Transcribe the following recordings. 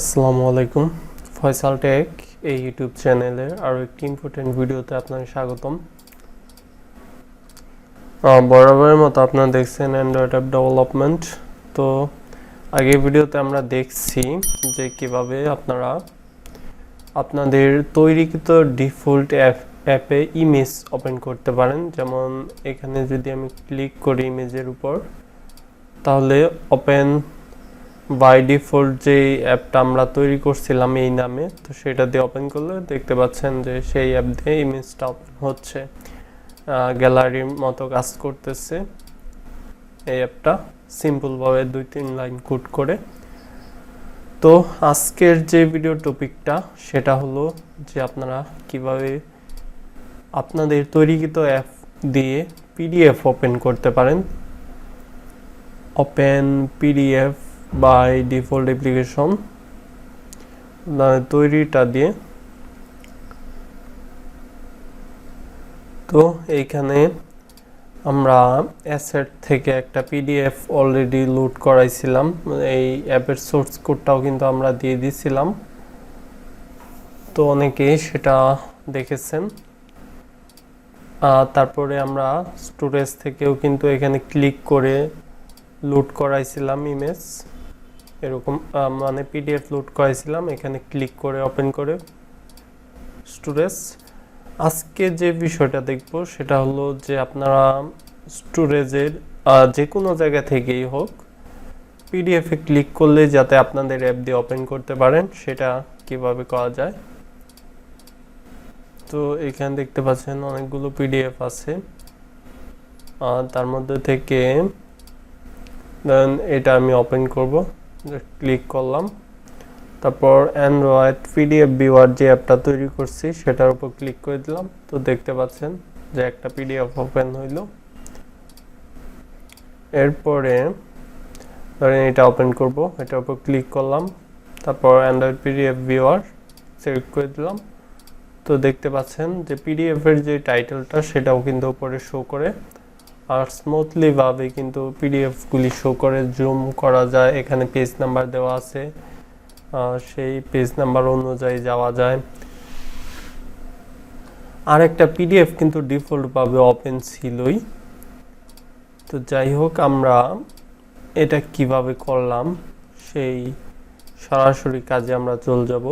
আসসালামু আলাইকুম। ফয়সাল টেক এই ইউটিউব চ্যানেলের আরও একটি ইম্পর্টেন্ট ভিডিওতে আপনাকে স্বাগতম। বরাবরের মতো আপনারা দেখছেন অ্যান্ড্রয়েড অ্যাপ ডেভেলপমেন্ট। তো আগের ভিডিওতে আমরা দেখছি যে কিভাবে আপনারা আপনাদের তৈরিকৃত ডিফল্ট অ্যাপে ইমেজ ওপেন করতে পারেন। যেমন এখানে যদি আমি ক্লিক করি ইমেজের উপর, তাহলে ওপেন বাই ডিফল্ট যে অ্যাপটা আমরা তৈরি করছিলাম এই নামে, তো সেটা দিয়ে ওপেন করলে দেখতে পাচ্ছেন যে সেই অ্যাপ দিয়ে ইমেজটা ওপেন হচ্ছে, গ্যালারির মতো কাজ করতেছে এই অ্যাপটা সিম্পলভাবে 2-3 লাইন কোড করে। তো আজকের যে ভিডিও টপিকটা সেটা হলো যে আপনারা কিভাবে আপনাদের তৈরিকৃত অ্যাপ দিয়ে পিডিএফ ওপেন করতে পারেন। Open PDF by default application তৈরিটা দিয়ে। তো এইখানে আমরা অ্যাসেট থেকে একটা পিডিএফ অলরেডি লোড করাইছিলাম, এই অ্যাপের সোর্স কোডটাও কিন্তু আমরা দিয়ে দিয়েছিলাম, তো অনেকেই সেটা দেখেছেন। তারপরে আমরা স্টোরেজ থেকেও কিন্তু এখানে ক্লিক করে লোড করাইছিলাম ইমেজ, এরকম মানে পিডিএফ লোড করাইছিলাম, এখানে ক্লিক করে ওপেন করে স্টোরেজ। আজকে যে বিষয়টা দেখব সেটা হলো যে আপনারা স্টোরেজের যে কোনো জায়গা থেকেই হোক পিডিএফে ক্লিক করলে যাতে আপনাদের অ্যাপ দিয়ে ওপেন করতে পারেন সেটা কিভাবে করা যায়। তো এখানে দেখতে পাচ্ছেন অনেকগুলো পিডিএফ আছে, তার মধ্যে থেকে দেন এটা আমি ওপেন করব, ক্লিক করলাম, তারপর অ্যান্ড্রয়েড পিডিএফ ভিউয়ার যে অ্যাপটা তৈরি করছি সেটার উপর ক্লিক করে দিলাম। তো দেখতে পাচ্ছেন যে একটা পিডিএফ ওপেন হইল। এরপরে ধরেন এটা ওপেন করব, এটার উপর ক্লিক করলাম, তারপর অ্যান্ড্রয়েড পিডিএফ ভিউয়ার সিলেক্ট করে দিলাম। তো দেখতে পাচ্ছেন যে পিডিএফ এর যে টাইটেলটা সেটাও কিন্তু উপরে শো করে, আর স্মুথলি ভাবে কিন্তু পিডিএফ গুলি শো করে, জুম করা যায়, এখানে পেজ নাম্বার দেওয়া আছে, সেই পেজ নাম্বার অনুযায়ী যাওয়া যায়। আর একটা পিডিএফ কিন্তু ডিফল্ট ভাবে ওপেন ছিলই। তো যাই হোক, আমরা এটা কিভাবে করলাম সেই সরাসরি কাজে আমরা চলে যাব,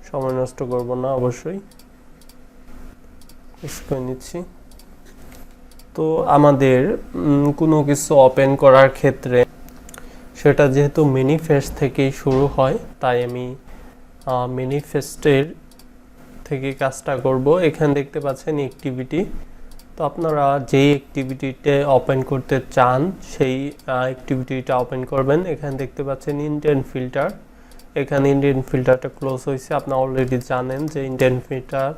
সময় নষ্ট করব না, অবশ্যই করে নিচ্ছি। তো আমাদের কোনো কিছু ওপেন করার ক্ষেত্রে সেটা যেহেতু ম্যানিফেস্ট থেকেই শুরু হয়, তাই আমি ম্যানিফেস্টের থেকে কাজটা করব। এখানে দেখতে পাচ্ছেন অ্যাক্টিভিটি, তো আপনারা যেই অ্যাক্টিভিটিতে ওপেন করতে চান সেই অ্যাক্টিভিটিটা ওপেন করবেন। এখানে দেখতে পাচ্ছেন ইন্টেন্ট ফিল্টার, এখানে ইন্টেন্ট ফিল্টারটা ক্লোজ হয়েছে। আপনারা অলরেডি জানেন যে ইন্টেন্ট ফিল্টার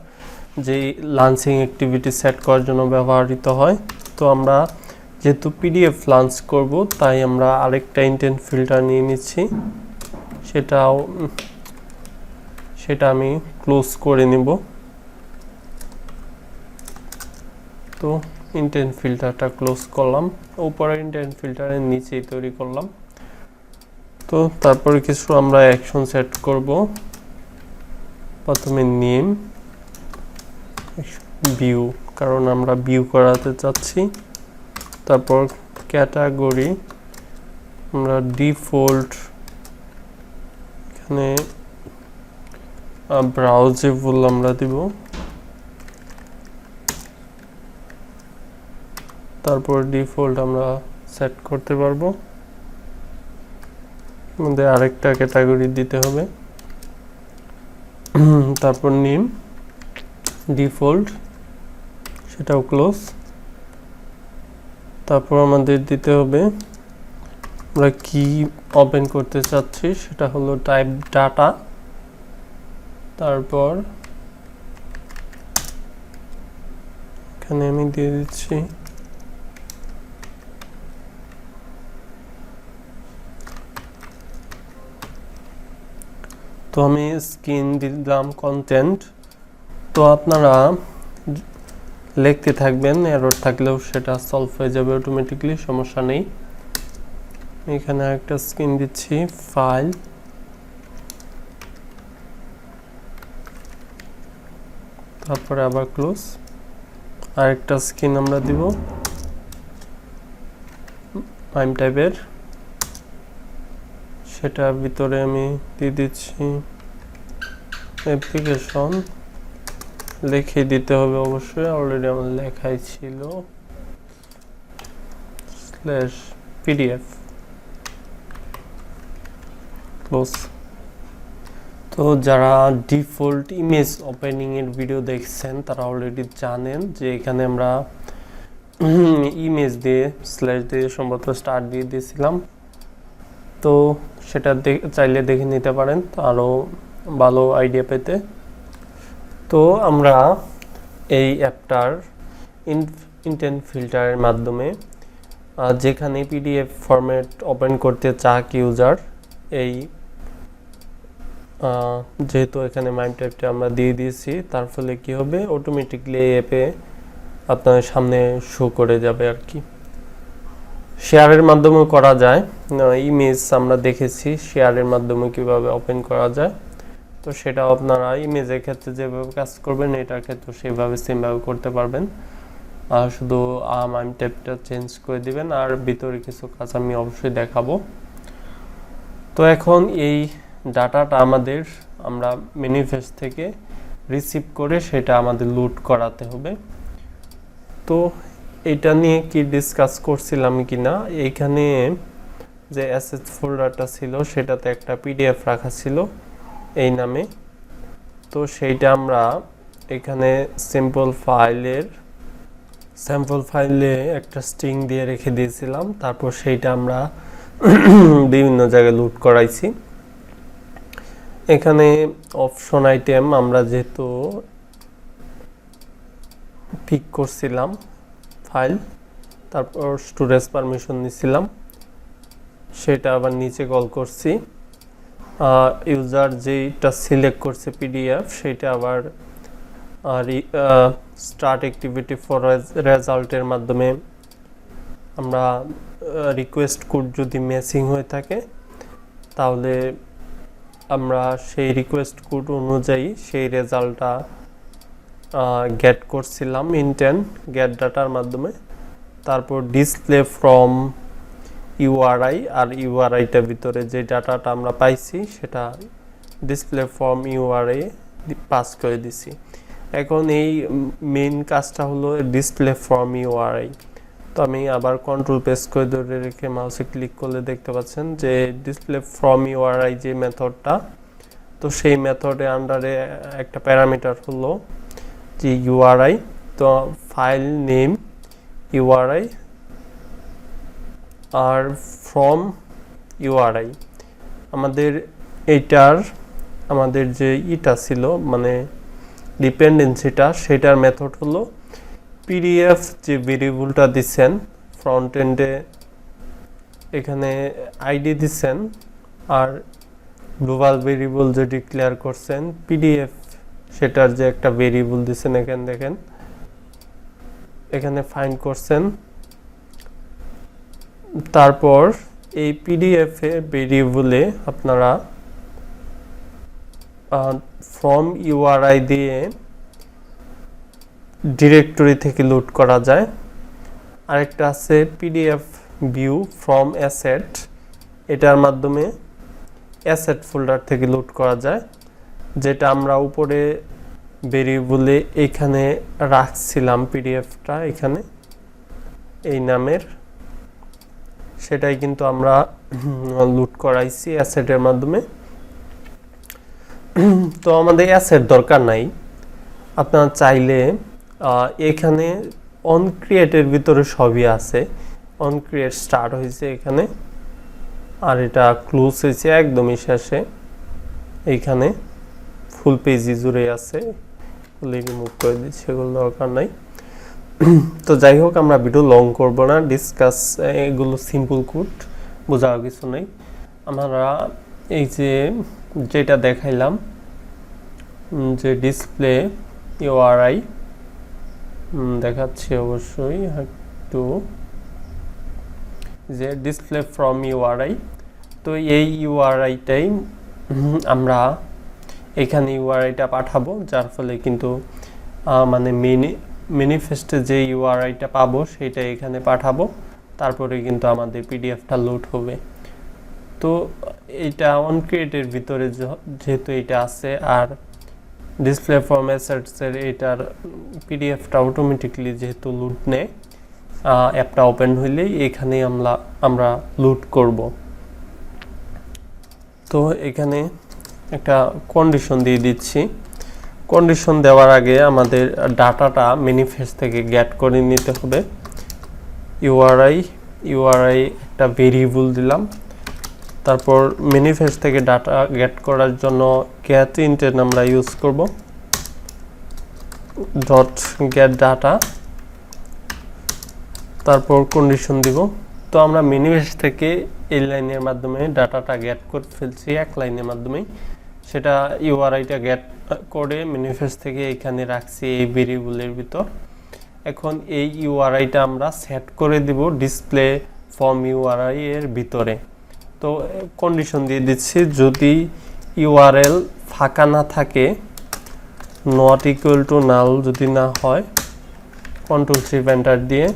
যে লঞ্চিং অ্যাক্টিভিটি সেট করার জন্য ব্যবহৃত হয়। তো আমরা যেহেতু পিডিএফ লঞ্চ করব তাই আমরা আরেকটা ইন্টেন্ট ফিল্টার নিয়ে নিচ্ছি, সেটা আমি ক্লোজ করে নিব। তো ইন্টেন্ট ফিল্টারটা ক্লোজ করলাম, উপরে ইন্টেন্ট ফিল্টারের নিচেই তৈরি করলাম। তো তারপরে কিছু আমরা অ্যাকশন সেট করব। প্রথমে নেম, ভিউ, কারণ আমরা ভিউ করাতে চাচ্ছি। তারপর ক্যাটাগরি আমরা ডিফল্ট, এখানে ব্রাউজেবল আমরা দিব। তারপর ডিফল্ট আমরা সেট করতে পারবো, মধ্যে আরেকটা ক্যাটাগরি দিতে হবে। তারপর নেম ডিফল্ট, সেটাও ক্লোজ। তারপর আমাদের দিতে হবে আমরা কি ওপেন করতে চাচ্ছি, সেটা হলো টাইপ ডাটা। তারপর এখানে আমি দিয়ে দিচ্ছি তো আমি স্ক্রিন দিলাম কন্টেন্ট। তো আপনারা লিখতে থাকবেন, এরর থাকলেও সেটা সলভ হয়ে যাবে অটোমেটিকলি, সমস্যা নেই। এখানে একটা স্ক্রিন দিচ্ছি, ফাইল, তারপরে আবার ক্লোজ। আরেকটা স্ক্রিন আমরা দিব মাইম টাইপের, সেটার ভিতরে আমি দিয়ে দিচ্ছি অ্যাপ্লিকেশন, লিখে দিতে হবে অবশ্যই, অলরেডি আমার লেখাই ছিল /pdf ক্লোজ। তো যারা ডিফল্ট ইমেজ ওপেনিং এর ভিডিও দেখছেন তারা অলরেডি জানেন যে এখানে আমরা ইমেজ দিয়ে স্ল্যাশ দিয়ে সম্ভবত স্টার্ট দিয়ে দিয়েছিলাম। তো সেটা চাইলে দেখে নিতে পারেন আরও ভালো আইডিয়া পেতে। তো আমরা এই অ্যাপটার ইনটেন্ট ফিল্টারের মাধ্যমে যেখানে পিডিএফ ফরম্যাট ওপেন করতে চাক ইউজার, এই যেহেতু এখানে মাইম টাইপটা আমরা দিয়ে দিয়েছি, তার ফলে কি হবে অটোমেটিকলি এই অ্যাপে আপনার সামনে শো করে যাবে আর কি। শেয়ারের মাধ্যমে করা যায়, ইমেজ আমরা দেখেছি শেয়ারের মাধ্যমে কিভাবে ওপেন করা যায়। তো সেটা আপনারা ইমেজের ক্ষেত্রে যেভাবে কাজ করবেন এটার ক্ষেত্রে সেভাবে সেমভাবে করতে পারবেন। আর শুধু মাইম টাইপটা চেঞ্জ করে দিবেন, আর ভিতরে কিছু কাজ আমি অবশ্যই দেখাবো। তো এখন এই ডাটাটা আমরা ম্যানিফেস্ট থেকে রিসিভ করে সেটা আমাদের লোড করাতে হবে। তো এটা নিয়ে কি ডিসকাস করছিলাম কিনা, এইখানে যে অ্যাসেট ফোল্ডারটা ছিল সেটাতে একটা পিডিএফ রাখা ছিল এই নামে। তো সেইটা আমরা এখানে স্যাম্পল ফাইলে একটা স্ট্রিং দিয়ে রেখে দিয়েছিলাম, তারপর সেইটা আমরা বিভিন্ন জায়গায় লোড করাইছি। এখানে অপশন আইটেম আমরা যেহেতু পিক করছিলাম ফাইল, তারপর স্টোরেজ পারমিশন নিছিলাম, সেটা আবার নিচে কল করছি। ইউজার যেটা সিলেক্ট করছে পিডিএফ সেটা আবার স্টার্ট অ্যাক্টিভিটি ফর রেজাল্টের মাধ্যমে আমরা রিকোয়েস্ট কোড যদি ম্যাচিং হয়ে থাকে তাহলে আমরা সেই রিকোয়েস্ট কোড অনুযায়ী সেই রেজাল্টটা গেট করছিলাম ইনটেন্ট গেট ডাটার মাধ্যমে। তারপর ডিসপ্লে ফ্রম ইউআরআই, আর ইউআরআইটার ভিতরে যে ডাটাটা আমরা পাইছি সেটা ডিসপ্লে ফ্রম ইউআরআই পাস করে দিছি। এখন এই মেইন কাজটা হলো ডিসপ্লে ফ্রম ইউআরআই। তো আমি আবার কন্ট্রোল প্রেস করে ধরে রেখে মাউসে ক্লিক করলে দেখতে পাচ্ছেন যে ডিসপ্লে ফ্রম ইউআরআই যে মেথডটা, তো সেই মেথডের আন্ডারে একটা প্যারামিটার হলো যে ইউআরআই। তো file name URI are from URI আমাদের যে ইটা ছিল মানে ডিপেন্ডেন্সিটা, সেটার মেথড হলো পিডিএফ যে ভেরিয়েবলটা দিচ্ছেন ফ্রন্ট এন্ডে, এখানে আইডি দিচ্ছেন আর গ্লোবাল ভেরিয়েবল যে ডিক্লেয়ার করছেন পিডিএফ সেটার যে একটা ভেরিয়েবল দিচ্ছেন, এখানে দেখেন এখানে ফাইন্ড করছেন। তারপর এই পিডিএফ এ ভেরিয়েবলে আপনারা ফ্রম ইউআরআই দিয়ে ডিরেক্টরি থেকে লোড করা যায়। আরেকটা আছে পিডিএফ ভিউ ফ্রম অ্যাসেট, এটার মাধ্যমে অ্যাসেট ফোল্ডার থেকে লোড করা যায়, যেটা আমরা উপরে ভেরিয়েবলে এখানে রাখছিলাম পিডিএফটা এখানে এই নামের, সেটাই কিন্তু আমরা লোড করাইছি অ্যাসেটের মাধ্যমে। তো আমাদের অ্যাসেট দরকার নাই, আপনারা চাইলে এখানে অন ক্রিয়েটের ভিতরে সবই আছে। অন ক্রিয়েট স্টার্ট হয়েছে এখানে, আর এটা ক্লোজ হয়েছে একদমই শেষে, এইখানে ফুল পেজই জুড়ে আছে, রিমুভ করে দিচ্ছি, সেগুলো দরকার নাই। তো যাই হোক, আমরা ভিডিও লং করব না, ডিসকাস এগুলো সিম্পল কোড, বোঝার কিছু নেই। আমরা এই যেটা দেখাইলাম যে ডিসপ্লে ইউআরআই দেখাচ্ছি অবশ্যই একটু, যে ডিসপ্লে ফ্রম ইউআরআই। তো এই ইউআরআইটাই আমরা এখানে ইউআরআইটা পাঠাবো, যার ফলে কিন্তু মানে ম্যানিফেস্টে যে ইউআরআইটা পাবো সেটা এখানে পাঠাবো, তারপরে কিন্তু আমাদের পিডিএফটা লোড হবে। তো এটা অনক্রিয়েটের ভিতরে যেহেতু এটা আছে, আর ডিসপ্লে ফর্ম অ্যাসেটসের এটার পিডিএফটা অটোমেটিকলি যেহেতু লুট নেয়, অ্যাপটা ওপেন হইলেই এখানে আমরা লুট করব। তো এখানে একটা কন্ডিশন দিয়ে দিচ্ছি। কন্ডিশন দেওয়ার আগে আমাদের ডাটাটা ম্যানিফেস্ট থেকে গেট করে নিতে হবে। ইউআরআই একটা ভেরিয়েবল দিলাম, তারপর ম্যানিফেস্ট থেকে ডাটা গেট করার জন্য গেট ইন্টের আমরা ইউজ করব, ডট গেট ডাটা, তারপর কন্ডিশন দিব। তো আমরা ম্যানিফেস্ট থেকে এই লাইনের মাধ্যমে ডাটাটা গেট করে ফেলছি এক লাইনের মাধ্যমে, সেটা ইউআরআইটা গেট করে ম্যানিফেস্ট থেকে এখানে রাখছি এই ভেরিয়েবলের ভিতর। এখন এই ইউআরআইটা আমরা সেট করে দিব ডিসপ্লে ফর্ম ইউআরআই এর ভিতরে। তো কন্ডিশন দিয়ে দিচ্ছি, যদি ইউআরএল ফাঁকা না থাকে, নট ইকুয়াল টু নাল যদি না হয়, কন্ট্রোল শিফট এন্টার দিয়ে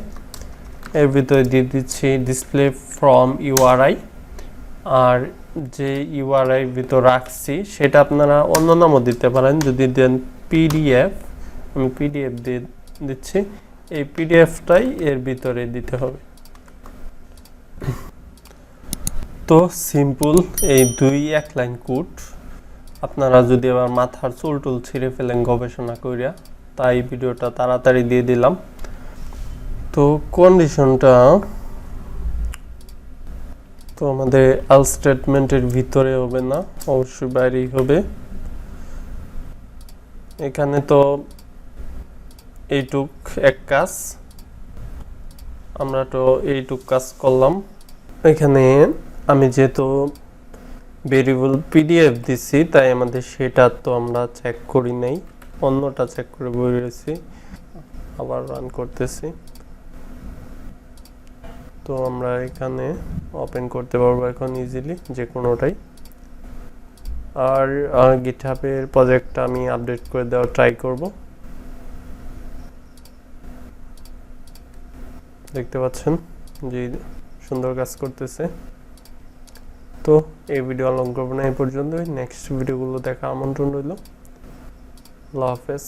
এর ভিতরে দিয়ে দিচ্ছি ডিসপ্লে ফ্রম ইউআরআই, আর যে ইউআরআই ভিতর রাখছি সেটা আপনারা অন্য নামও দিতে পারেন। যদি দেন পিডিএফ, আমি পিডিএফ দিয়ে দিচ্ছি, এই পিডিএফটাই এর ভিতরে দিতে হবে। তো সিম্পল এই এক লাইন কোড। আপনারা যদি আবার মাথার চুল টুল ছিঁড়ে ফেলেন গবেষণা করিয়া, তাই ভিডিওটা তাড়াতাড়ি দিয়ে দিলাম। তো কন্ডিশনটা তো আমাদের এল স্টেটমেন্টের ভিতরে হবে না, অবশ্যই বাইরেই হবে। এখানে তো এইটুক এক কাজ, আমরা তো এইটুক কাজ করলাম। এখানে আমি যেহেতু ভেরিয়েবল পিডিএফ দিছি, তাই আমাদের সেটা তো আমরা চেক করি নাই, অন্যটা চেক করে বেরিয়েছি। আবার রান করতেছি, তো আমরা এখানে ওপেন করতে পারবো এখন ইজিলি যে কোনোটাই। আর গিটহাবের প্রজেক্টটা আমি আপডেট করে দেওয়ার ট্রাই করব। দেখতে পাচ্ছেন যে সুন্দর কাজ করতেছে। তো এই ভিডিও লং করবো না, এই পর্যন্তই। নেক্সট ভিডিওগুলো দেখা আমন্ত্রণ রইল। আল্লাহ হাফেজ।